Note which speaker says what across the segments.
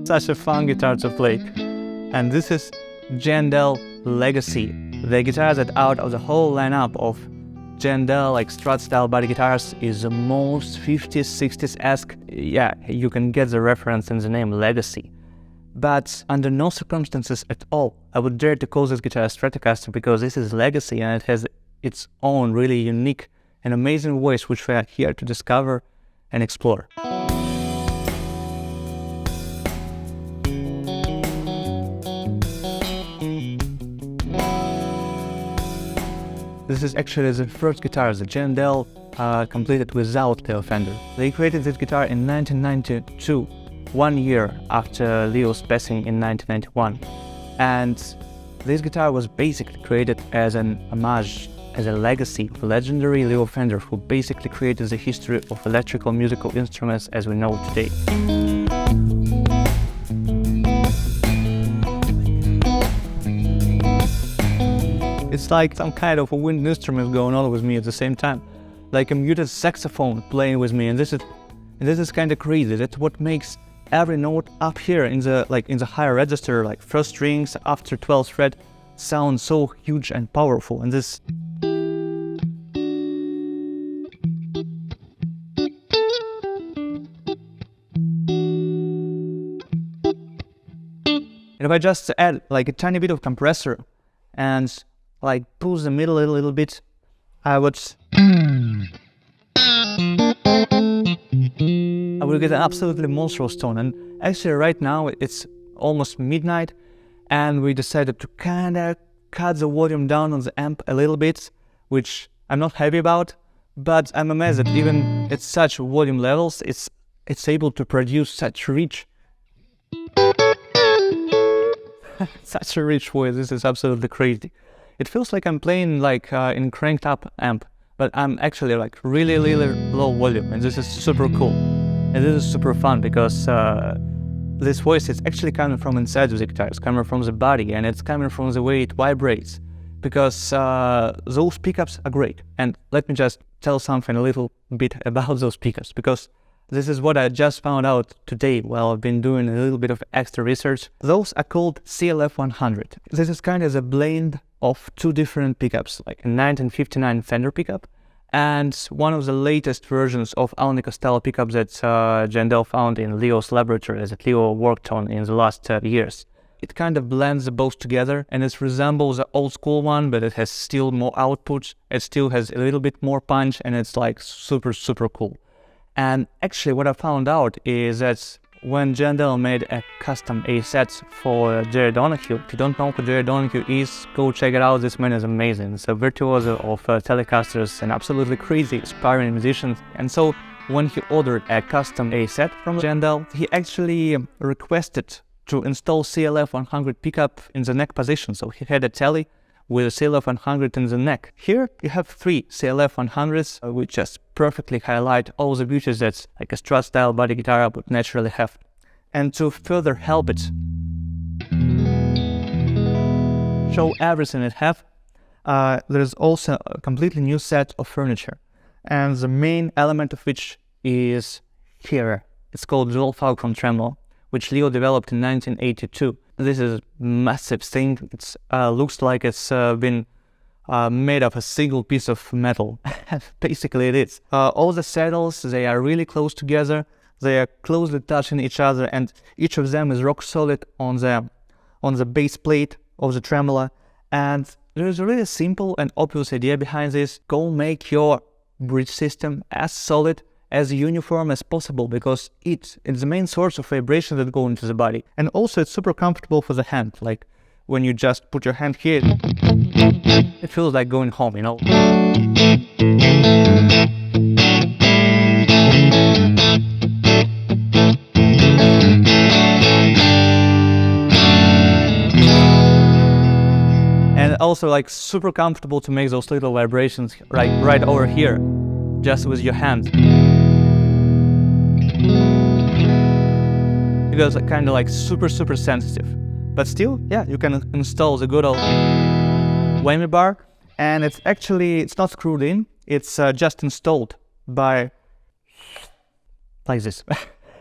Speaker 1: Such a fun guitar to play. And this is G&L Legacy, the guitar that out of the whole lineup of G&L like Strat style body guitars is the most 50s, 60s-esque. Yeah, you can get the reference in the name Legacy. But under no circumstances at all I would dare to call this guitar a Stratocaster, because this is Legacy and it has its own really unique and amazing voice which we are here to discover and explore. This is actually the first guitar that G&L completed without Leo Fender. They created this guitar in 1992, 1 year after Leo's passing in 1991. And this guitar was basically created as an homage, as a legacy of legendary Leo Fender, who basically created the history of electrical musical instruments as we know today. It's like some kind of a wind instrument going on with me at the same time, like a muted saxophone playing with me, and this is kind of crazy. That's what makes every note up here in the higher register, like first strings after 12th fret, sound so huge and powerful. And this. And if I just add like a tiny bit of compressor and like push the middle a little bit, I would get an absolutely monstrous tone. And actually right now it's almost midnight and we decided to kinda cut the volume down on the amp a little bit, which I'm not happy about, but I'm amazed that even at such volume levels it's able to produce such rich such a rich voice. This is absolutely crazy. It feels like I'm playing like in cranked up amp, but I'm actually like really low volume, and this is super cool. And this is super fun because this voice is actually coming from inside of the guitar, it's coming from the body, and it's coming from the way it vibrates, because those pickups are great. And let me just tell something a little bit about those pickups, because this is what I just found out today while I've been doing a little bit of extra research. Those are called CLF 100. This is kind of a blend of two different pickups, like a 1959 Fender pickup and one of the latest versions of Alnico style pickups that G&L found in Leo's laboratory that Leo worked on in the last years. It kind of blends the both together and it resembles the old school one, but it has still more output, it still has a little bit more punch, and it's like super cool. And actually what I found out is that when G&L made a custom A set for Jerry Donahue, if you don't know who Jerry Donahue is, go check it out. This man is amazing. He's a virtuoso of Telecasters and absolutely crazy, inspiring musician. And so when he ordered a custom A set from G&L, he actually requested to install CLF 100 pickup in the neck position. So he had a tele with a CLF 100 in the neck. Here you have 3 CLF 100s, which just perfectly highlight all the beauties that like a Strat style body guitar would naturally have. And to further help it show everything it have, there's also a completely new set of furniture. And the main element of which is here. It's called dual Fulcrum Tremolo, which Leo developed in 1982. This is a massive thing. It looks like it's been made of a single piece of metal. Basically it is. All the saddles, they are really close together. They are closely touching each other, and each of them is rock solid on the base plate of the tremolo. And there is a really simple and obvious idea behind this. Go make your bridge system as solid, as uniform as possible, because it's the main source of vibration that go into the body. And also it's super comfortable for the hand. Like when you just put your hand here, it feels like going home, you know? And also like super comfortable to make those little vibrations right over here, just with your hand. Because it's kind of like super sensitive. But still, yeah, you can install the good old whammy bar, and it's not screwed in. it's just installed by like this.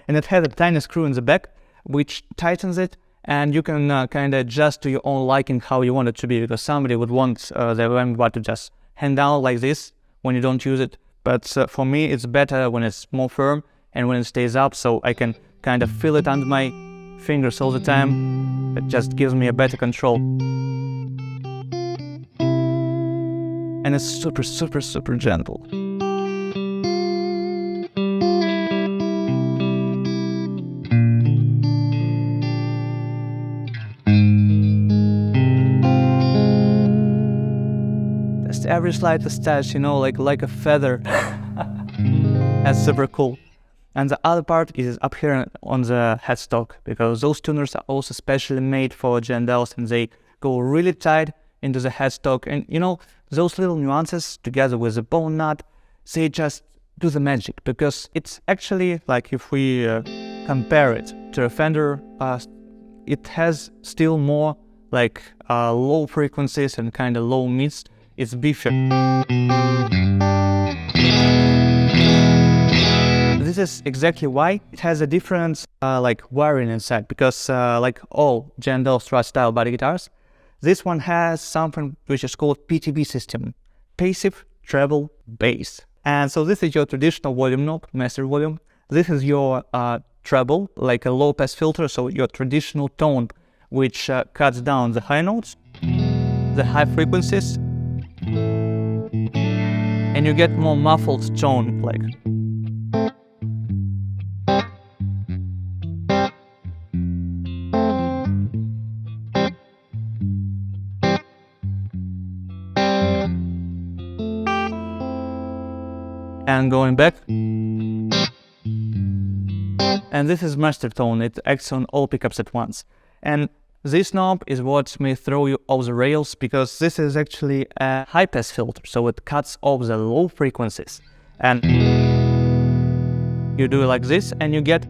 Speaker 1: And it has a tiny screw in the back which tightens it, and you can kind of adjust to your own liking how you want it to be, because somebody would want their whammy bar to just hang down like this when you don't use it. But for me, it's better when it's more firm and when it stays up, so I can kind of feel it under my fingers all the time. It just gives me a better control. And it's super, super, super gentle. Just every slightest touch, you know, like a feather. That's super cool. And the other part is up here on the headstock, because those tuners are also specially made for G&Ls, and they go really tight into the headstock. And you know, those little nuances together with the bone nut, they just do the magic, because it's actually like, if we compare it to a Fender, it has still more like low frequencies and kind of low mids. It's beefier. This is exactly why it has a different like wiring inside, because like all G&L Strat style body guitars, this one has something which is called PTB System, passive treble bass. And so this is your traditional volume knob, master volume. This is your treble, like a low pass filter, so your traditional tone, which cuts down the high notes, the high frequencies, and you get more muffled tone, like. And going back. And this is master tone, it acts on all pickups at once. And this knob is what may throw you off the rails, because this is actually a high pass filter, so it cuts off the low frequencies. And you do it like this, and you get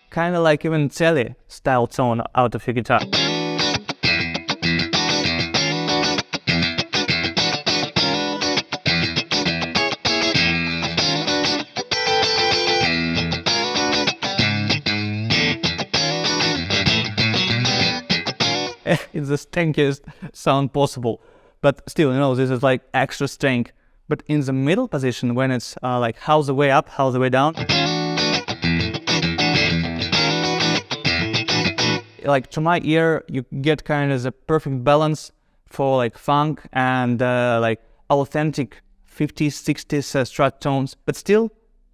Speaker 1: kind of like even telly style tone out of your guitar. It's the stankiest sound possible, but still, you know, this is like extra stank. But in the middle position, when it's like half the way up, half the way down, like to my ear, you get kind of the perfect balance for like funk and like authentic 50s, 60s Strat tones, but still,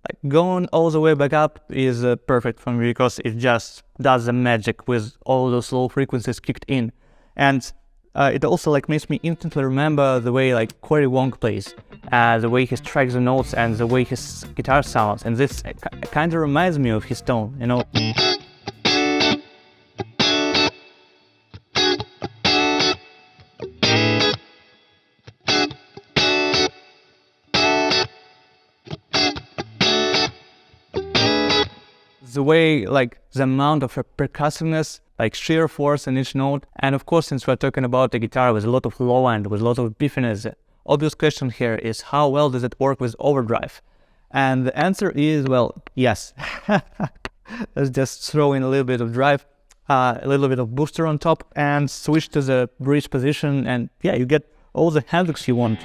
Speaker 1: like going all the way back up is perfect for me, because it just does the magic with all those low frequencies kicked in. And it also like makes me instantly remember the way like Corey Wong plays, the way he strikes the notes and the way his guitar sounds. And this kind of reminds me of his tone, you know. The way, like, the amount of percussiveness, like shear force in each note. And of course, since we're talking about a guitar with a lot of low end, with a lot of beefiness, the obvious question here is, how well does it work with overdrive? And the answer is, well, yes. Let's just throw in a little bit of drive, a little bit of booster on top, and switch to the bridge position, and yeah, you get all the handles you want.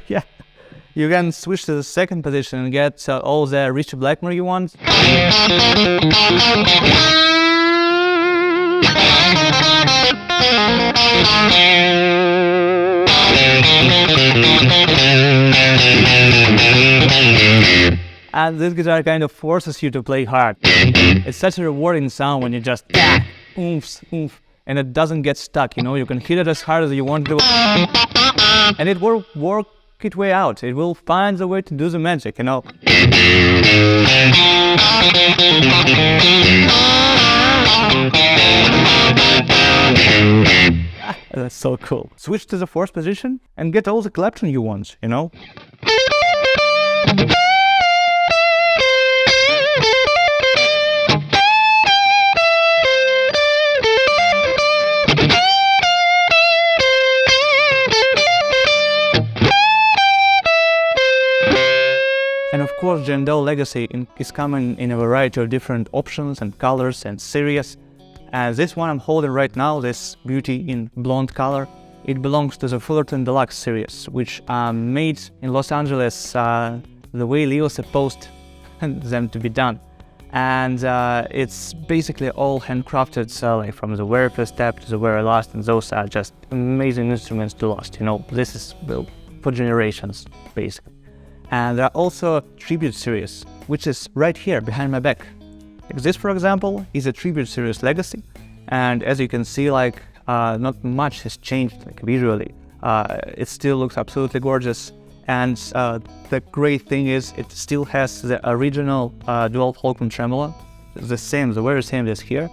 Speaker 1: Yeah, you can switch to the second position and get all the Richie Blackmore you want. And this guitar kind of forces you to play hard. It's such a rewarding sound when you just oomph, oomph, and it doesn't get stuck, you know, you can hit it as hard as you want to. And it will work its way out, it will find the way to do the magic, you know. That's so cool. Switch to the fourth position and get all the collection you want, you know? And of course, G&L Legacy is coming in a variety of different options and colors and series. And this one I'm holding right now, this beauty in blonde color, it belongs to the Fulcrum Deluxe series, which are made in Los Angeles the way Leo supposed them to be done. And it's basically all handcrafted, like from the very first step to the very last, and those are just amazing instruments to last, you know. This is built for generations, basically. And there are also tribute series, which is right here behind my back. Like this, for example, is a tribute series Legacy, and as you can see, like not much has changed, like visually. It still looks absolutely gorgeous, and the great thing is it still has the original dual Fulcrum tremolo, the very same as here,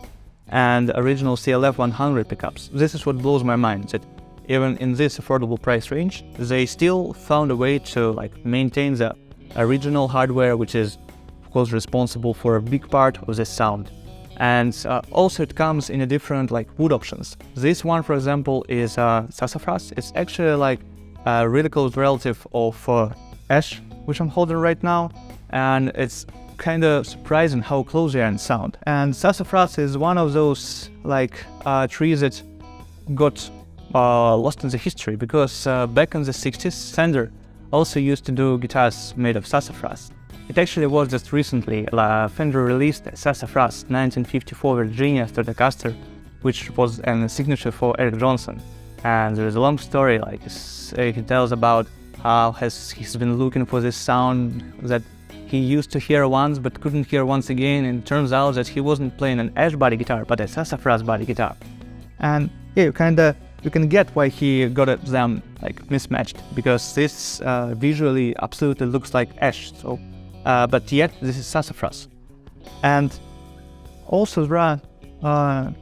Speaker 1: and original CLF 100 pickups. This is what blows my mind, that even in this affordable price range, they still found a way to like maintain the original hardware, which is of course responsible for a big part of the sound. And also it comes in a different like wood options. This one, for example, is sassafras. It's actually like a really close relative of ash, which I'm holding right now, and it's kind of surprising how close they are in sound. And sassafras is one of those like trees that got lost in the history, because back in the 60s, Fender also used to do guitars made of sassafras. It actually was just recently, Fender released a sassafras 1954 Virginia Stratocaster, which was a signature for Eric Johnson. And there is a long story, like he tells about how he's been looking for this sound that he used to hear once but couldn't hear once again, and it turns out that he wasn't playing an ash body guitar but a sassafras body guitar. And yeah, you can get why he got them like mismatched, because this visually absolutely looks like ash, so but yet this is sassafras. And also there are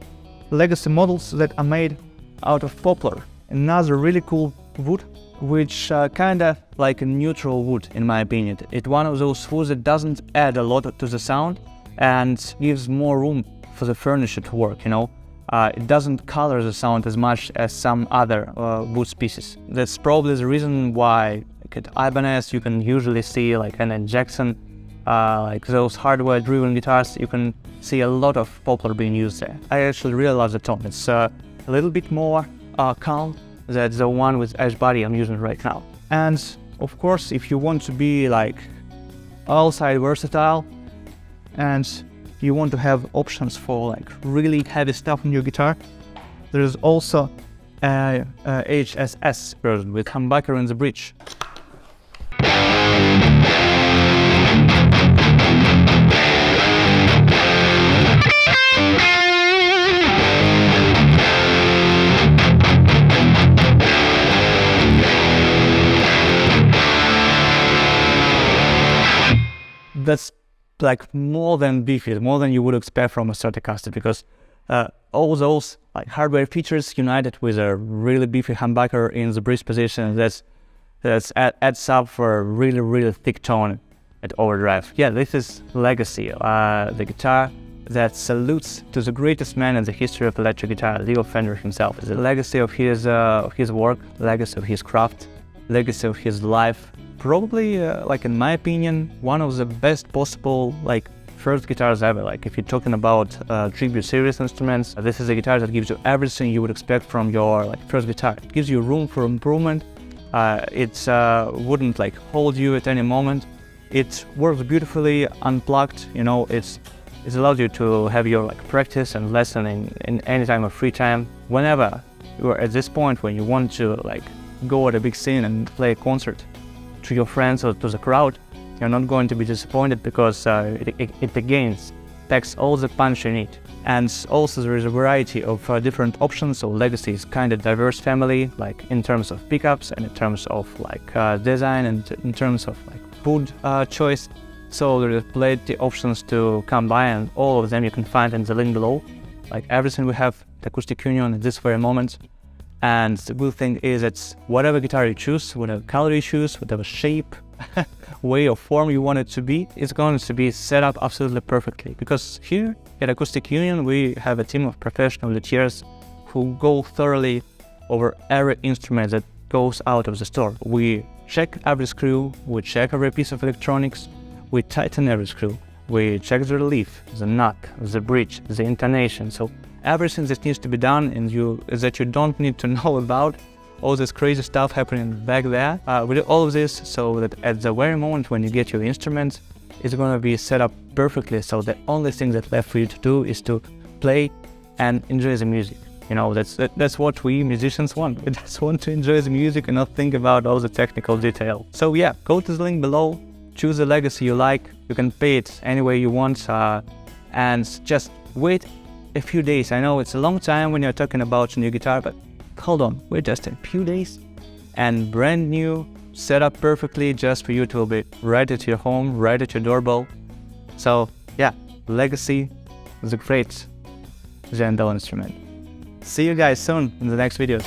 Speaker 1: Legacy models that are made out of poplar, another really cool wood, which kinda like a neutral wood in my opinion. It's one of those woods that doesn't add a lot to the sound and gives more room for the furniture to work, you know. It doesn't color the sound as much as some other wood species. That's probably the reason why like at Ibanez you can usually see like an Jackson, like those hardware-driven guitars, you can see a lot of poplar being used there. I actually really love the tone. It's a little bit more calm than the one with ash body I'm using right now. And of course, if you want to be like outside versatile and you want to have options for like really heavy stuff on your guitar, there's also a HSS version with humbucker in the bridge. That's like more than beefy, more than you would expect from a Stratocaster, because all those like hardware features united with a really beefy humbucker in the bridge position, that's adds up for a really thick tone at Overdrive. Yeah, this is Legacy, the guitar that salutes to the greatest man in the history of electric guitar, Leo Fender himself. It's a legacy of his work, legacy of his craft, legacy of his life. Probably, like in my opinion, one of the best possible like first guitars ever. Like if you're talking about tribute series instruments, this is a guitar that gives you everything you would expect from your like first guitar. It gives you room for improvement. It wouldn't like hold you at any moment. It works beautifully unplugged. You know, it allows you to have your like practice and lesson in any time of free time. Whenever you are at this point when you want to like go at a big scene and play a concert to your friends or to the crowd, you're not going to be disappointed, because it again packs all the punch you need. And also there is a variety of different options, so Legacy is kind of diverse family, like in terms of pickups and in terms of like design and in terms of like wood choice. So there is plenty of options to come by, and all of them you can find in the link below. Like everything we have at Acoustic Union at this very moment. And the good thing is that whatever guitar you choose, whatever color you choose, whatever shape, way or form you want it to be, it's going to be set up absolutely perfectly. Because here at Acoustic Union, we have a team of professional luthiers who go thoroughly over every instrument that goes out of the store. We check every screw, we check every piece of electronics, we tighten every screw, we check the relief, the nut, the bridge, the intonation. So everything that needs to be done and that you don't need to know about, all this crazy stuff happening back there. We do all of this so that at the very moment when you get your instruments, it's going to be set up perfectly. So the only thing that's left for you to do is to play and enjoy the music. You know, that's what we musicians want. We just want to enjoy the music and not think about all the technical detail. So yeah, go to the link below, choose the Legacy you like. You can pay it any way you want, and just wait a few days. I know it's a long time when you're talking about a new guitar, but hold on, we're just a few days and brand new, set up perfectly just for you. It will be right at your home, right at your doorbell. So yeah, Legacy is a great G&L instrument. See you guys soon in the next videos.